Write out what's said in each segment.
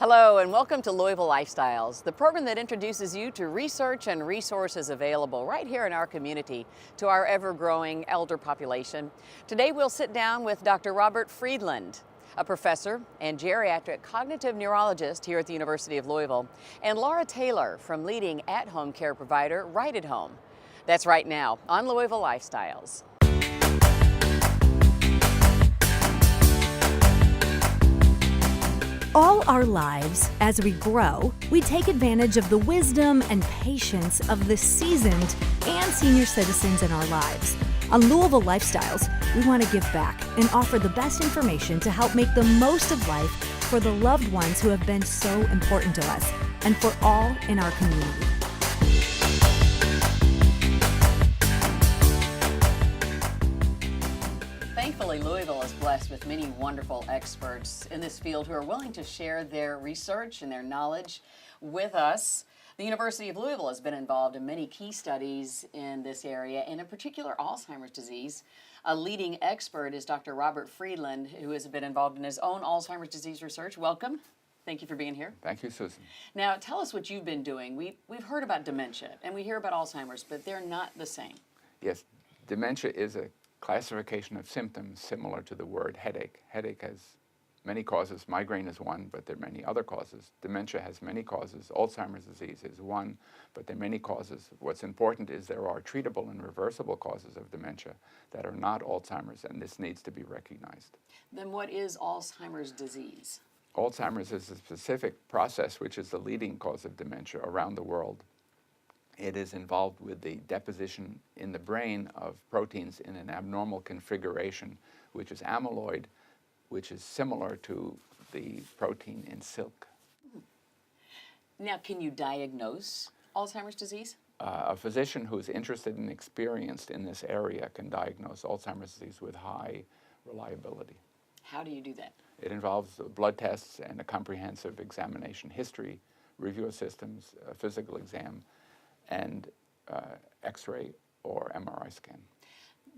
Hello and welcome to Louisville Lifestyles, the program that introduces you to research and resources available right here in our community to our ever-growing elder population. Today we'll sit down with Dr. Robert Friedland, a professor and geriatric cognitive neurologist here at the University of Louisville, and Laura Taylor from leading at-home care provider Right at Home. That's right now on Louisville Lifestyles. All our lives, as we grow, we take advantage of the wisdom and patience of the seasoned and senior citizens in our lives. On Louisville Lifestyles, we want to give back and offer the best information to help make the most of life for the loved ones who have been so important to us and for all in our community. Thankfully, Louisville is blessed with many wonderful experts in this field who are willing to share their research and their knowledge with us. The University of Louisville has been involved in many key studies in this area, and in particular Alzheimer's disease. A leading expert is Dr. Robert Friedland, who has been involved in his own Alzheimer's disease research. Welcome. Thank you for being here. Thank you, Susan. Now, tell us what you've been doing. We've heard about dementia, and we hear about Alzheimer's, but they're not the same. Yes, dementia is a classification of symptoms similar to the word headache. Headache has many causes. Migraine is one, but there are many other causes. Dementia has many causes. Alzheimer's disease is one, but there are many causes. What's important is there are treatable and reversible causes of dementia that are not Alzheimer's, and this needs to be recognized. Then what is Alzheimer's disease? Alzheimer's is a specific process which is the leading cause of dementia around the world. It is involved with the deposition in the brain of proteins in an abnormal configuration, which is amyloid, which is similar to the protein in silk. Now, can you diagnose Alzheimer's disease? A physician who's interested and experienced in this area can diagnose Alzheimer's disease with high reliability. How do you do that? It involves blood tests and a comprehensive examination history, review of systems, a physical exam, and X-ray or MRI scan.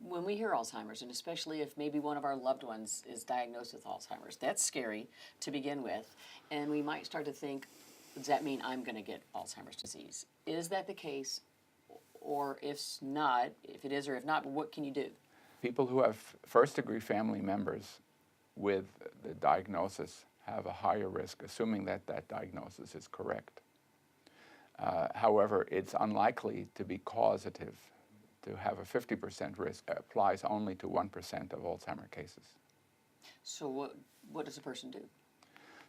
When we hear Alzheimer's, and especially if maybe one of our loved ones is diagnosed with Alzheimer's, that's scary to begin with, and we might start to think, does that mean I'm going to get Alzheimer's disease? Is that the case? Or if not, if it is or if not, what can you do? People who have first-degree family members with the diagnosis have a higher risk, assuming that that diagnosis is correct. However, it's unlikely to be causative. To have a 50% risk applies only to 1% of Alzheimer's cases. So what does a person do?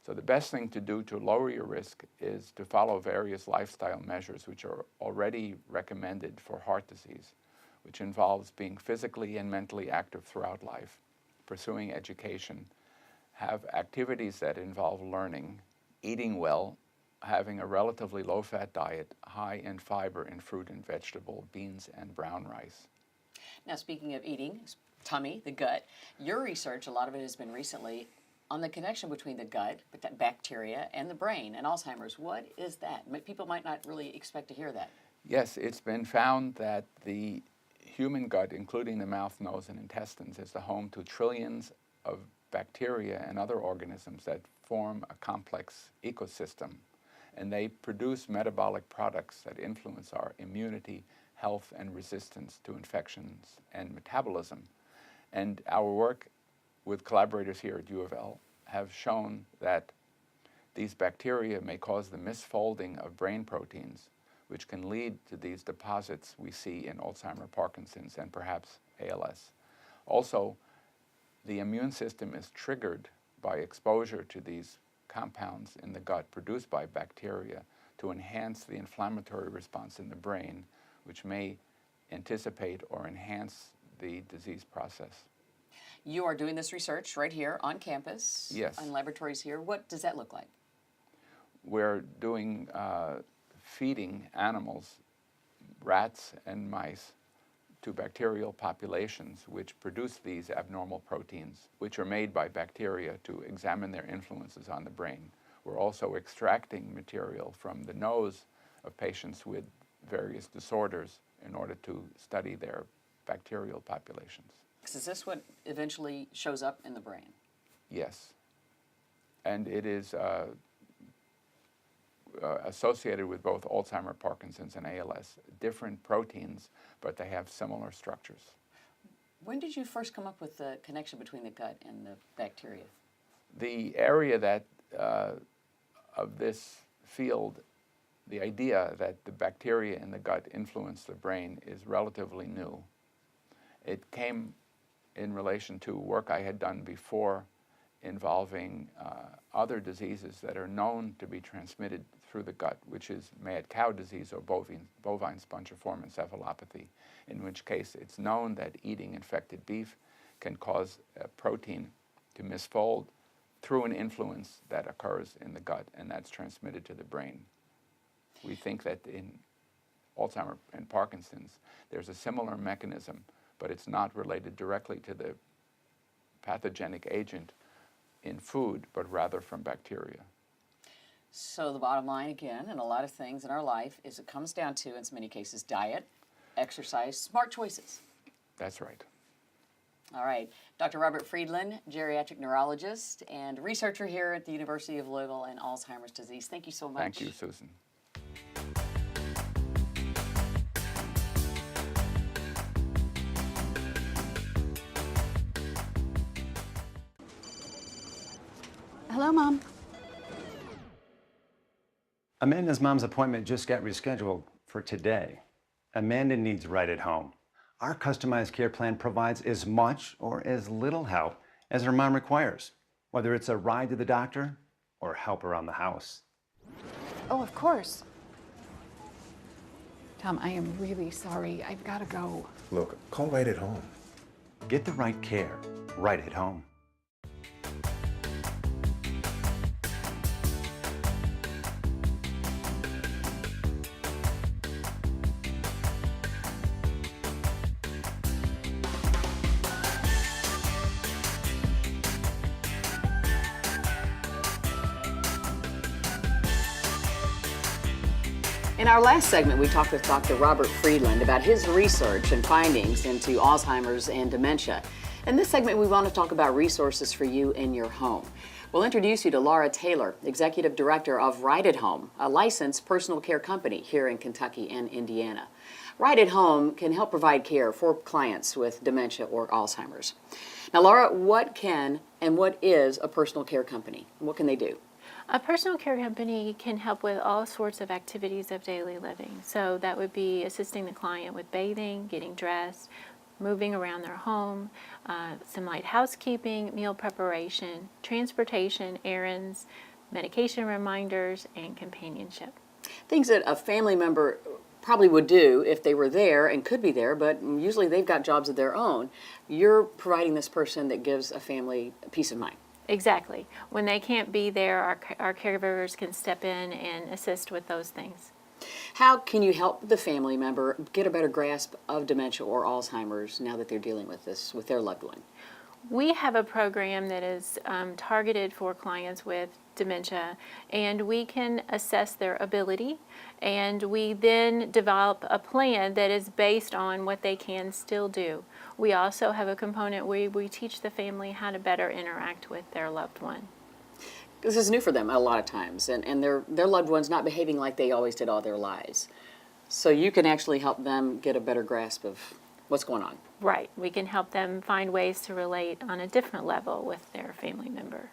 So the best thing to do to lower your risk is to follow various lifestyle measures which are already recommended for heart disease, which involves being physically and mentally active throughout life, pursuing education, have activities that involve learning, eating well, having a relatively low-fat diet, high in fiber in fruit and vegetable, beans and brown rice. Now, speaking of eating, tummy, the gut, your research, a lot of it has been recently on the connection between the gut, bacteria, and the brain and Alzheimer's. What is that? People might not really expect to hear that. Yes, it's been found that the human gut, including the mouth, nose, and intestines, is the home to trillions of bacteria and other organisms that form a complex ecosystem. And they produce metabolic products that influence our immunity, health, and resistance to infections and metabolism. And our work with collaborators here at U of L have shown that these bacteria may cause the misfolding of brain proteins, which can lead to these deposits we see in Alzheimer's, Parkinson's, and perhaps ALS. Also, the immune system is triggered by exposure to these compounds in the gut produced by bacteria to enhance the inflammatory response in the brain, which may anticipate or enhance the disease process. You are doing this research right here on campus, yes, on laboratories here. What does that look like? We're doing feeding animals, rats and mice, to bacterial populations which produce these abnormal proteins, which are made by bacteria to examine their influences on the brain. We're also extracting material from the nose of patients with various disorders in order to study their bacterial populations. Is this what eventually shows up in the brain? Yes. And it is associated with both Alzheimer's, Parkinson's, and ALS. Different proteins, but they have similar structures. When did you first come up with the connection between the gut and the bacteria? The area that of this field, the idea that the bacteria in the gut influence the brain is relatively new. It came in relation to work I had done before involving other diseases that are known to be transmitted through the gut, which is mad cow disease or bovine spongiform encephalopathy, in which case it's known that eating infected beef can cause a protein to misfold through an influence that occurs in the gut, and that's transmitted to the brain. We think that in Alzheimer's and Parkinson's, there's a similar mechanism, but it's not related directly to the pathogenic agent in food, but rather from bacteria. So the bottom line, again, in a lot of things in our life, is it comes down to, in many cases, diet, exercise, smart choices. That's right. All right. Dr. Robert Friedland, geriatric neurologist and researcher here at the University of Louisville in Alzheimer's disease. Thank you so much. Thank you, Susan. Hello, Mom. Amanda's mom's appointment just got rescheduled for today. Amanda needs Right at Home. Our customized care plan provides as much or as little help as her mom requires, whether it's a ride to the doctor or help around the house. Oh, of course. Tom, I am really sorry. I've got to go. Look, call Right at Home. Get the right care right at home. In our last segment, we talked with Dr. Robert Friedland about his research and findings into Alzheimer's and dementia. In this segment, we want to talk about resources for you in your home. We'll introduce you to Laura Taylor, Executive Director of Right at Home, a licensed personal care company here in Kentucky and Indiana. Right at Home can help provide care for clients with dementia or Alzheimer's. Now, Laura, what can and what is a personal care company? What can they do? A personal care company can help with all sorts of activities of daily living. So that would be assisting the client with bathing, getting dressed, moving around their home, some light housekeeping, meal preparation, transportation, errands, medication reminders, and companionship. Things that a family member probably would do if they were there and could be there, but usually they've got jobs of their own. You're providing this person that gives a family peace of mind. Exactly. When they can't be there, our caregivers can step in and assist with those things. How can you help the family member get a better grasp of dementia or Alzheimer's now that they're dealing with this with their loved one? We have a program that is targeted for clients with dementia, and we can assess their ability, and we then develop a plan that is based on what they can still do. We also have a component where we teach the family how to better interact with their loved one. This is new for them a lot of times, and their loved one's not behaving like they always did all their lives. So you can actually help them get a better grasp of what's going on. Right. We can help them find ways to relate on a different level with their family member.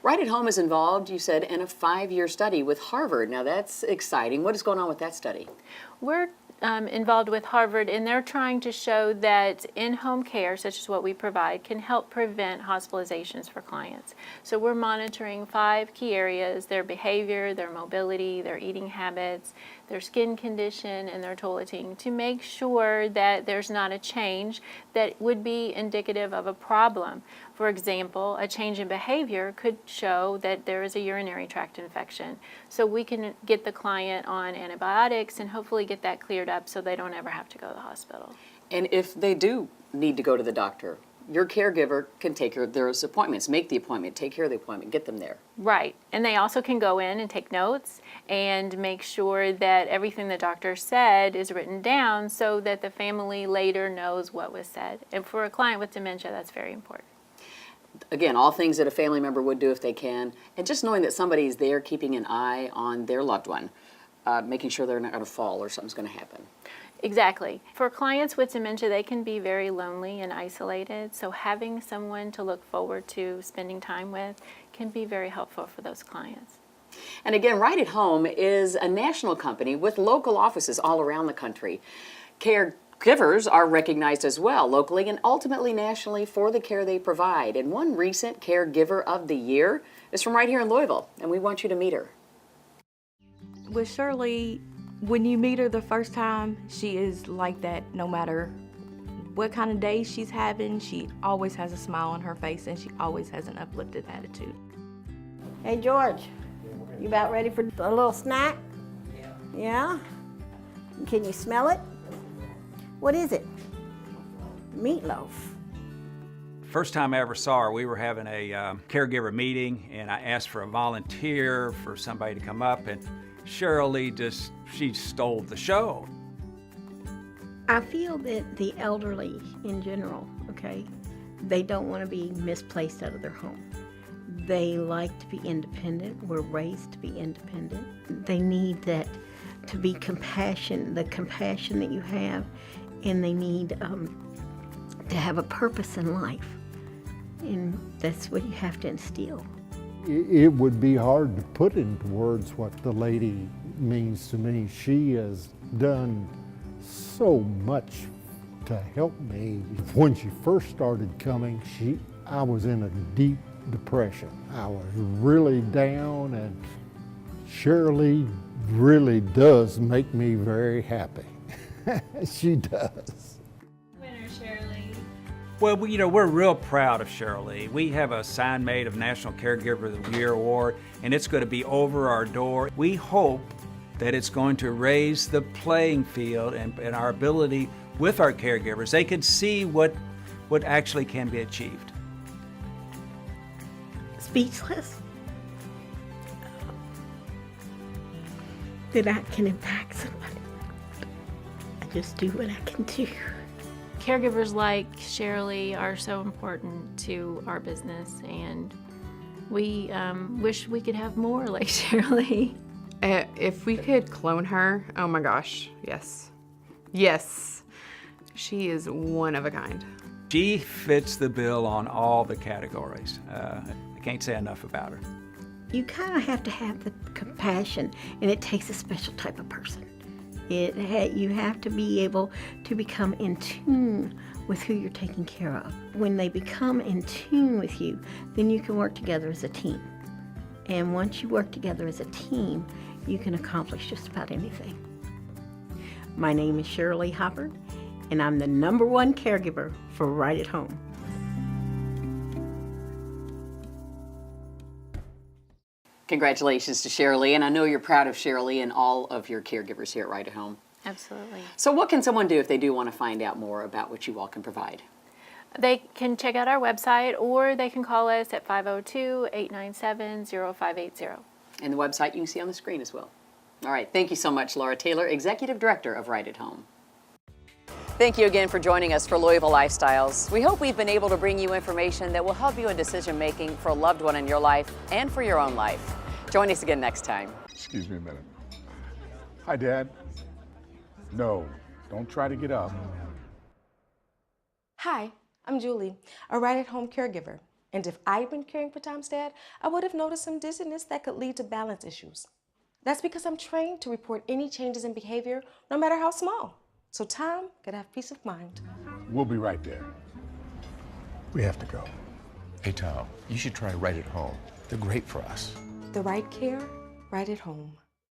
Right at Home is involved, you said, in a 5-year study with Harvard. Now that's exciting. What is going on with that study? We're involved with Harvard, and they're trying to show that in-home care, such as what we provide, can help prevent hospitalizations for clients. So we're monitoring 5 key areas: their behavior, their mobility, their eating habits, their skin condition, and their toileting, to make sure that there's not a change that would be indicative of a problem. For example, a change in behavior could show that there is a urinary tract infection. So we can get the client on antibiotics and hopefully get that cleared up so they don't ever have to go to the hospital. And if they do need to go to the doctor, your caregiver can take those appointments, make the appointment, take care of the appointment, get them there. Right. And they also can go in and take notes and make sure that everything the doctor said is written down so that the family later knows what was said. And for a client with dementia, that's very important. Again, all things that a family member would do if they can, and just knowing that somebody's there keeping an eye on their loved one, making sure they're not going to fall or something's going to happen. Exactly. For clients with dementia, they can be very lonely and isolated, so having someone to look forward to spending time with can be very helpful for those clients. And again, Right at Home is a national company with local offices all around the country. Caregivers are recognized as well, locally and ultimately nationally, for the care they provide. And one recent Caregiver of the Year is from right here in Louisville, and we want you to meet her. With Shirley, when you meet her the first time, she is like that no matter what kind of day she's having. She always has a smile on her face and she always has an uplifted attitude. Hey George, you about ready for a little snack? Yeah? Can you smell it? What is it? Meatloaf. First time I ever saw her, we were having a caregiver meeting, and I asked for a volunteer for somebody to come up, and Shirley she stole the show. I feel that the elderly in general, okay, they don't want to be misplaced out of their home. They like to be independent. We're raised to be independent. They need that to be compassion, the compassion that you have, and they need to have a purpose in life. And that's what you have to instill. It would be hard to put into words what the lady means to me. She has done so much to help me. When she first started coming, I was in a deep depression. I was really down, and Shirley really does make me very happy. She does. Winner Shirley. Well, we're real proud of Shirley. We have a sign made of National Caregiver of the Year award, and it's going to be over our door. We hope that it's going to raise the playing field and our ability with our caregivers. They can see what actually can be achieved. Speechless. That I can impact somebody. I just do what I can do. Caregivers like Shirley are so important to our business, and we wish we could have more like Shirley. If we could clone her, oh my gosh, yes. Yes. She is one of a kind. She fits the bill on all the categories. I can't say enough about her. You kind of have to have the compassion, and it takes a special type of person. You have to be able to become in tune with who you're taking care of. When they become in tune with you, then you can work together as a team. And once you work together as a team, you can accomplish just about anything. My name is Shirley Hopper, and I'm the #1 caregiver for Right at Home. Congratulations to Shirley, and I know you're proud of Shirley and all of your caregivers here at Right at Home. Absolutely. So what can someone do if they do want to find out more about what you all can provide? They can check out our website, or they can call us at 502-897-0580. And the website you can see on the screen as well. All right, thank you so much, Laura Taylor, Executive Director of Right at Home. Thank you again for joining us for Louisville Lifestyles. We hope we've been able to bring you information that will help you in decision making for a loved one in your life and for your own life. Join us again next time. Excuse me a minute. Hi, Dad. No, don't try to get up. Hi, I'm Julie, a Right at Home caregiver. And if I'd been caring for Tom's dad, I would have noticed some dizziness that could lead to balance issues. That's because I'm trained to report any changes in behavior, no matter how small, so Tom could have peace of mind. We'll be right there. We have to go. Hey, Tom, you should try Right at Home. They're great for us. The right care, right at home.